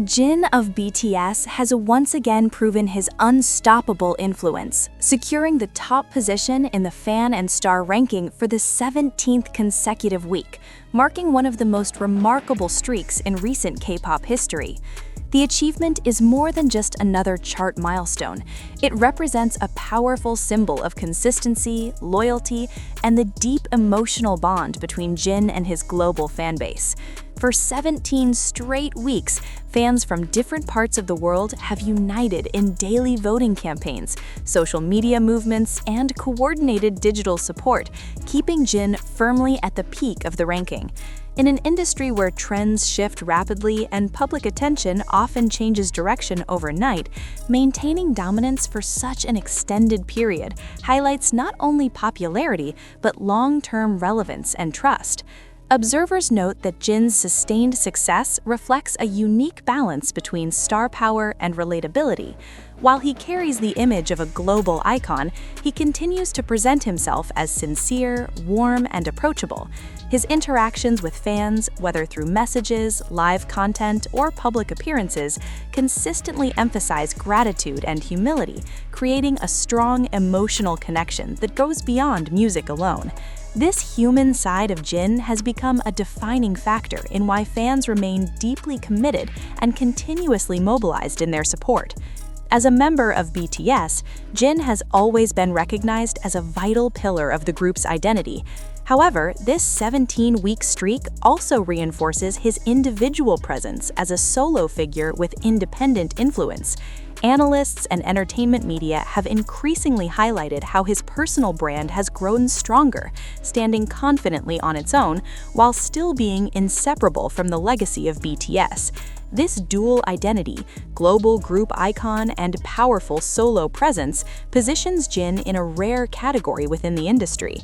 Jin of BTS has once again proven his unstoppable influence, securing the top position in the fan and star ranking for the 17th consecutive week, marking one of the most remarkable streaks in recent K-pop history. The achievement is more than just another chart milestone. It represents a powerful symbol of consistency, loyalty, and the deep emotional bond between Jin and his global fanbase. For 17 straight weeks, fans from different parts of the world have united in daily voting campaigns, social media movements, and coordinated digital support, keeping Jin firmly at the peak of the ranking. In an industry where trends shift rapidly and public attention often changes direction overnight, maintaining dominance for such an extended period highlights not only popularity but long-term relevance and trust. Observers note that Jin's sustained success reflects a unique balance between star power and relatability. While he carries the image of a global icon, he continues to present himself as sincere, warm, and approachable. His interactions with fans, whether through messages, live content, or public appearances, consistently emphasize gratitude and humility, creating a strong emotional connection that goes beyond music alone. This human side of Jin has become a defining factor in why fans remain deeply committed and continuously mobilized in their support. As a member of BTS, Jin has always been recognized as a vital pillar of the group's identity. However, this 17-week streak also reinforces his individual presence as a solo figure with independent influence. Analysts and entertainment media have increasingly highlighted how his personal brand has grown stronger, standing confidently on its own while still being inseparable from the legacy of BTS. This dual identity, global group icon and powerful solo presence, positions Jin in a rare category within the industry.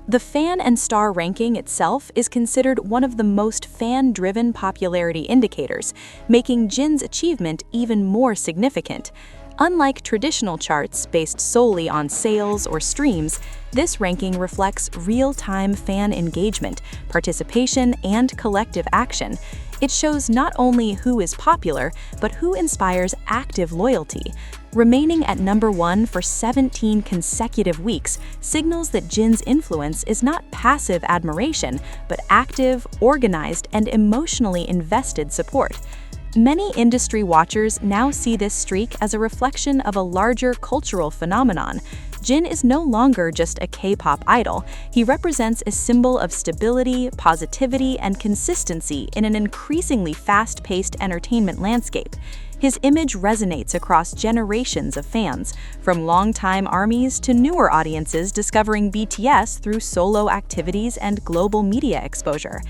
The fan and star ranking itself is considered one of the most fan-driven popularity indicators, making Jin's achievement even more significant. Unlike traditional charts based solely on sales or streams, this ranking reflects real-time fan engagement, participation, and collective action. It shows not only who is popular, but who inspires active loyalty. Remaining at #1 for 17 consecutive weeks signals that Jin's influence is not passive admiration, but active, organized, and emotionally invested support. Many industry watchers now see this streak as a reflection of a larger cultural phenomenon. Jin is no longer just a K-pop idol. He represents a symbol of stability, positivity, and consistency in an increasingly fast-paced entertainment landscape. His image resonates across generations of fans, from longtime armies to newer audiences discovering BTS through solo activities and global media exposure.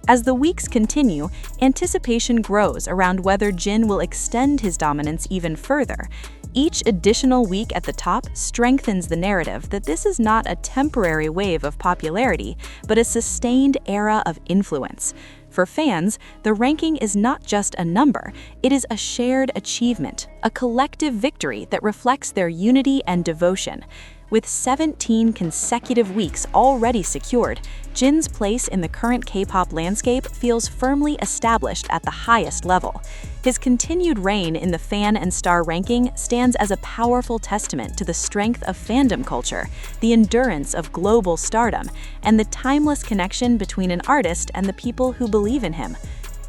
As the weeks continue, anticipation grows around whether Jin will extend his dominance even further. Each additional week at the top strengthens the narrative that this is not a temporary wave of popularity, but a sustained era of influence. For fans, the ranking is not just a number, it is a shared achievement, a collective victory that reflects their unity and devotion. With 17 consecutive weeks already secured, Jin's place in the current K-pop landscape feels firmly established at the highest level. His continued reign in the fan and star ranking stands as a powerful testament to the strength of fandom culture, the endurance of global stardom, and the timeless connection between an artist and the people who believe in him.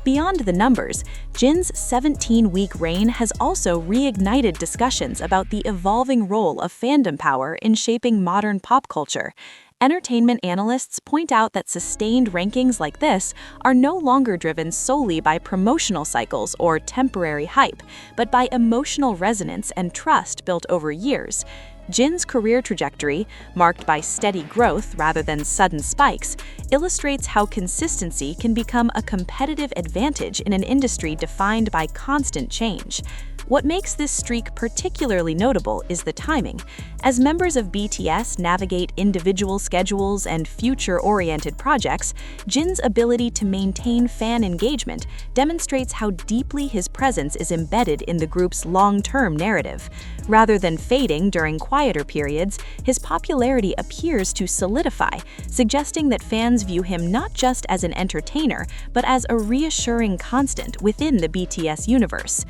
Beyond the numbers, Jin's 17-week reign has also reignited discussions about the evolving role of fandom power in shaping modern pop culture. Entertainment analysts point out that sustained rankings like this are no longer driven solely by promotional cycles or temporary hype, but by emotional resonance and trust built over years. Jin's career trajectory, marked by steady growth rather than sudden spikes, illustrates how consistency can become a competitive advantage in an industry defined by constant change. What makes this streak particularly notable is the timing. As members of BTS navigate individual schedules and future-oriented projects, Jin's ability to maintain fan engagement demonstrates how deeply his presence is embedded in the group's long-term narrative. Rather than fading during quieter periods, his popularity appears to solidify, suggesting that fans view him not just as an entertainer, but as a reassuring constant within the BTS universe.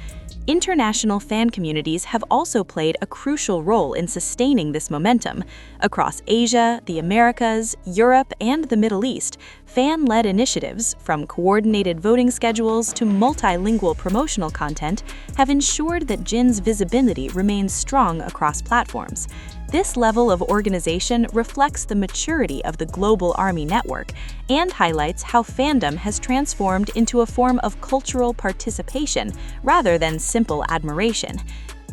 International fan communities have also played a crucial role in sustaining this momentum. Across Asia, the Americas, Europe, and the Middle East, fan-led initiatives, from coordinated voting schedules to multilingual promotional content, have ensured that Jin's visibility remains strong across platforms. This level of organization reflects the maturity of the global ARMY network and highlights how fandom has transformed into a form of cultural participation rather than simple admiration.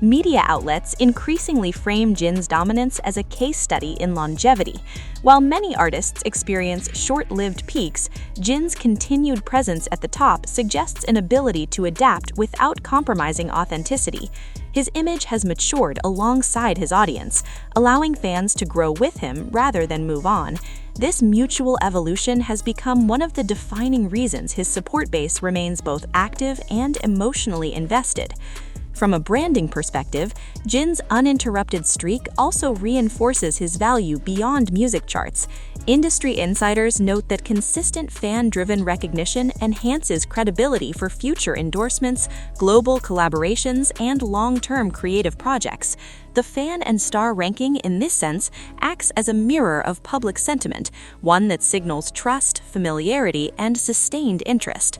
Media outlets increasingly frame Jin's dominance as a case study in longevity. While many artists experience short-lived peaks, Jin's continued presence at the top suggests an ability to adapt without compromising authenticity. His image has matured alongside his audience, allowing fans to grow with him rather than move on. This mutual evolution has become one of the defining reasons his support base remains both active and emotionally invested. From a branding perspective, Jin's uninterrupted streak also reinforces his value beyond music charts. Industry insiders note that consistent fan-driven recognition enhances credibility for future endorsements, global collaborations, and long-term creative projects. The fan and star ranking, in this sense, acts as a mirror of public sentiment, one that signals trust, familiarity, and sustained interest.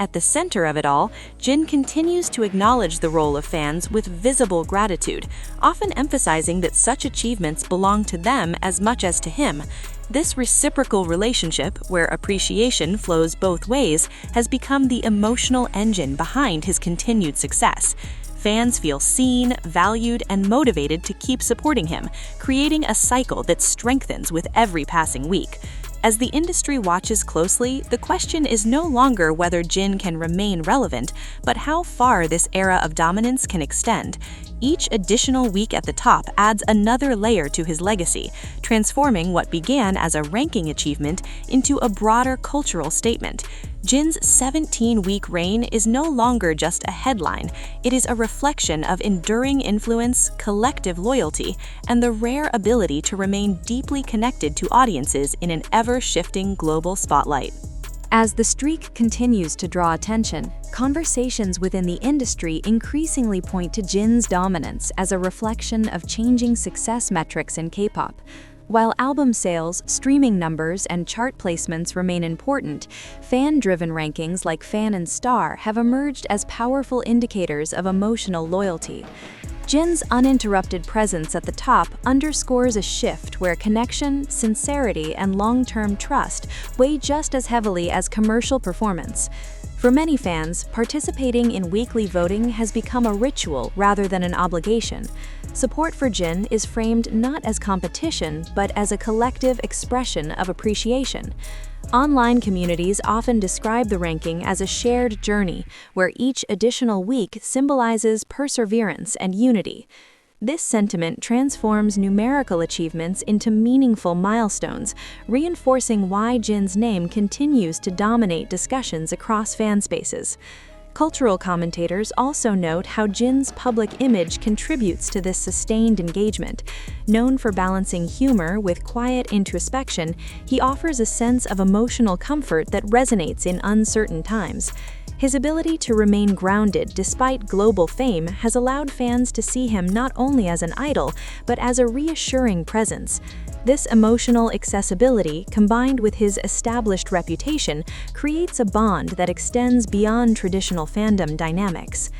At the center of it all, Jin continues to acknowledge the role of fans with visible gratitude, often emphasizing that such achievements belong to them as much as to him. This reciprocal relationship, where appreciation flows both ways, has become the emotional engine behind his continued success. Fans feel seen, valued, and motivated to keep supporting him, creating a cycle that strengthens with every passing week. As the industry watches closely, the question is no longer whether Jin can remain relevant, but how far this era of dominance can extend. Each additional week at the top adds another layer to his legacy, transforming what began as a ranking achievement into a broader cultural statement. Jin's 17-week reign is no longer just a headline. It is a reflection of enduring influence, collective loyalty, and the rare ability to remain deeply connected to audiences in an ever-shifting global spotlight. As the streak continues to draw attention, conversations within the industry increasingly point to Jin's dominance as a reflection of changing success metrics in K-pop. While album sales, streaming numbers, and chart placements remain important, fan-driven rankings like Fan and Star have emerged as powerful indicators of emotional loyalty. Jin's uninterrupted presence at the top underscores a shift where connection, sincerity, and long-term trust weigh just as heavily as commercial performance. For many fans, participating in weekly voting has become a ritual rather than an obligation. Support for Jin is framed not as competition, but as a collective expression of appreciation. Online communities often describe the ranking as a shared journey, where each additional week symbolizes perseverance and unity. This sentiment transforms numerical achievements into meaningful milestones, reinforcing why Jin's name continues to dominate discussions across fan spaces. Cultural commentators also note how Jin's public image contributes to this sustained engagement. Known for balancing humor with quiet introspection, he offers a sense of emotional comfort that resonates in uncertain times. His ability to remain grounded despite global fame has allowed fans to see him not only as an idol, but as a reassuring presence. This emotional accessibility, combined with his established reputation, creates a bond that extends beyond traditional fandom dynamics.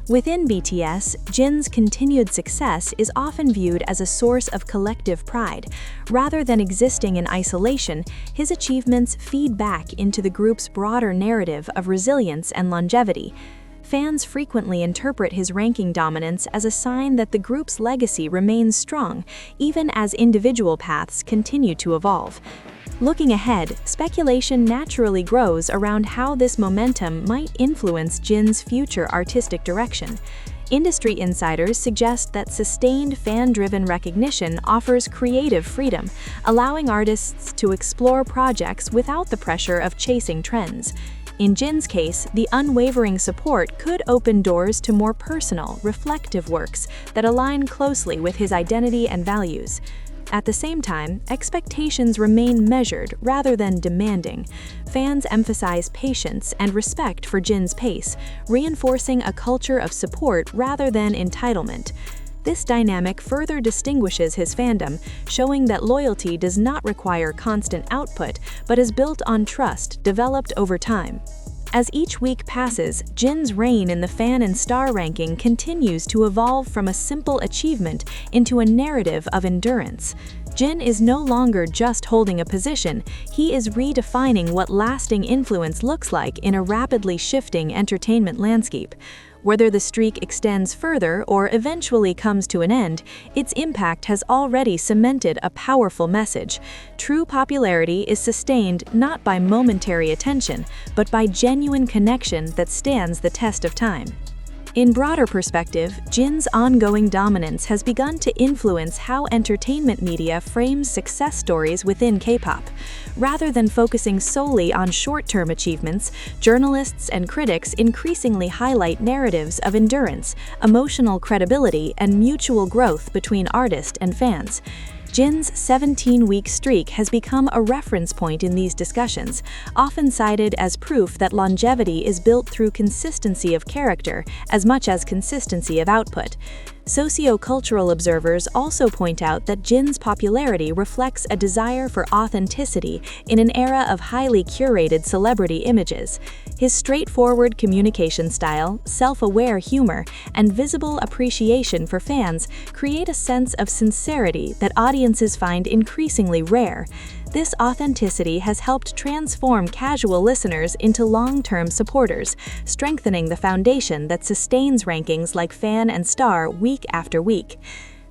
Within BTS, Jin's continued success is often viewed as a source of collective pride. Rather than existing in isolation, his achievements feed back into the group's broader narrative of resilience and longevity. Fans frequently interpret his ranking dominance as a sign that the group's legacy remains strong, even as individual paths continue to evolve. Looking ahead, speculation naturally grows around how this momentum might influence Jin's future artistic direction. Industry insiders suggest that sustained fan-driven recognition offers creative freedom, allowing artists to explore projects without the pressure of chasing trends. In Jin's case, the unwavering support could open doors to more personal, reflective works that align closely with his identity and values. At the same time, expectations remain measured rather than demanding. Fans emphasize patience and respect for Jin's pace, reinforcing a culture of support rather than entitlement. This dynamic further distinguishes his fandom, showing that loyalty does not require constant output, but is built on trust developed over time. As each week passes, Jin's reign in the fan and star ranking continues to evolve from a simple achievement into a narrative of endurance. Jin is no longer just holding a position, he is redefining what lasting influence looks like in a rapidly shifting entertainment landscape. Whether the streak extends further or eventually comes to an end, its impact has already cemented a powerful message. True popularity is sustained not by momentary attention, but by genuine connection that stands the test of time. In broader perspective, Jin's ongoing dominance has begun to influence how entertainment media frames success stories within K-pop. Rather than focusing solely on short-term achievements, journalists and critics increasingly highlight narratives of endurance, emotional credibility, and mutual growth between artist and fans. Jin's 17-week streak has become a reference point in these discussions, often cited as proof that longevity is built through consistency of character as much as consistency of output. Socio-cultural observers also point out that Jin's popularity reflects a desire for authenticity in an era of highly curated celebrity images. His straightforward communication style, self-aware humor, and visible appreciation for fans create a sense of sincerity that audiences find increasingly rare. This authenticity has helped transform casual listeners into long-term supporters, strengthening the foundation that sustains rankings like Fan and Star week after week.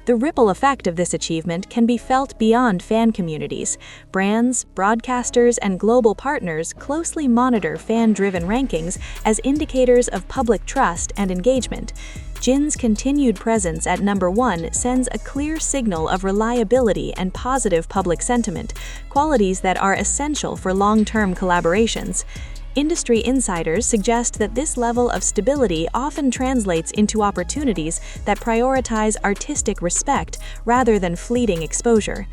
The ripple effect of this achievement can be felt beyond fan communities. Brands, broadcasters, and global partners closely monitor fan-driven rankings as indicators of public trust and engagement. Jin's continued presence at number 1 sends a clear signal of reliability and positive public sentiment, qualities that are essential for long-term collaborations. Industry insiders suggest that this level of stability often translates into opportunities that prioritize artistic respect rather than fleeting exposure.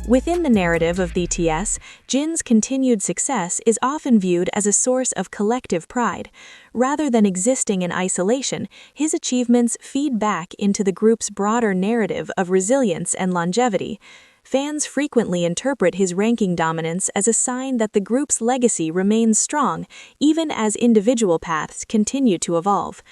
Within the narrative of BTS, Jin's continued success is often viewed as a source of collective pride. Rather than existing in isolation, his achievements feed back into the group's broader narrative of resilience and longevity. Fans frequently interpret his ranking dominance as a sign that the group's legacy remains strong, even as individual paths continue to evolve.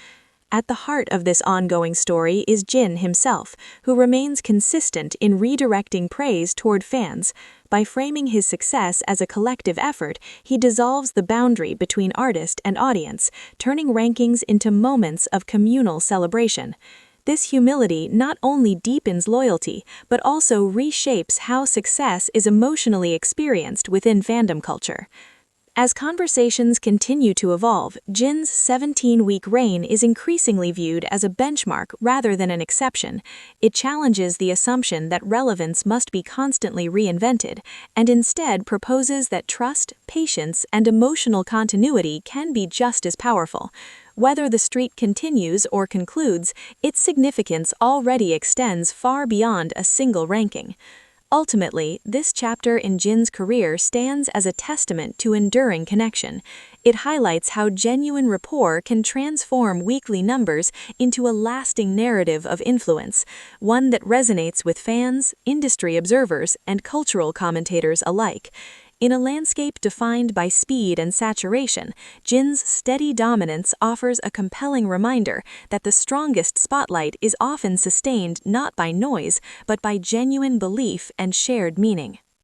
At the heart of this ongoing story is Jin himself, who remains consistent in redirecting praise toward fans. By framing his success as a collective effort, he dissolves the boundary between artist and audience, turning rankings into moments of communal celebration. This humility not only deepens loyalty, but also reshapes how success is emotionally experienced within fandom culture. As conversations continue to evolve, Jin's 17-week reign is increasingly viewed as a benchmark rather than an exception. It challenges the assumption that relevance must be constantly reinvented, and instead proposes that trust, patience, and emotional continuity can be just as powerful. Whether the streak continues or concludes, its significance already extends far beyond a single ranking. Ultimately, this chapter in Jin's career stands as a testament to enduring connection. It highlights how genuine rapport can transform weekly numbers into a lasting narrative of influence, one that resonates with fans, industry observers, and cultural commentators alike. In a landscape defined by speed and saturation, Jin's steady dominance offers a compelling reminder that the strongest spotlight is often sustained not by noise, but by genuine belief and shared meaning.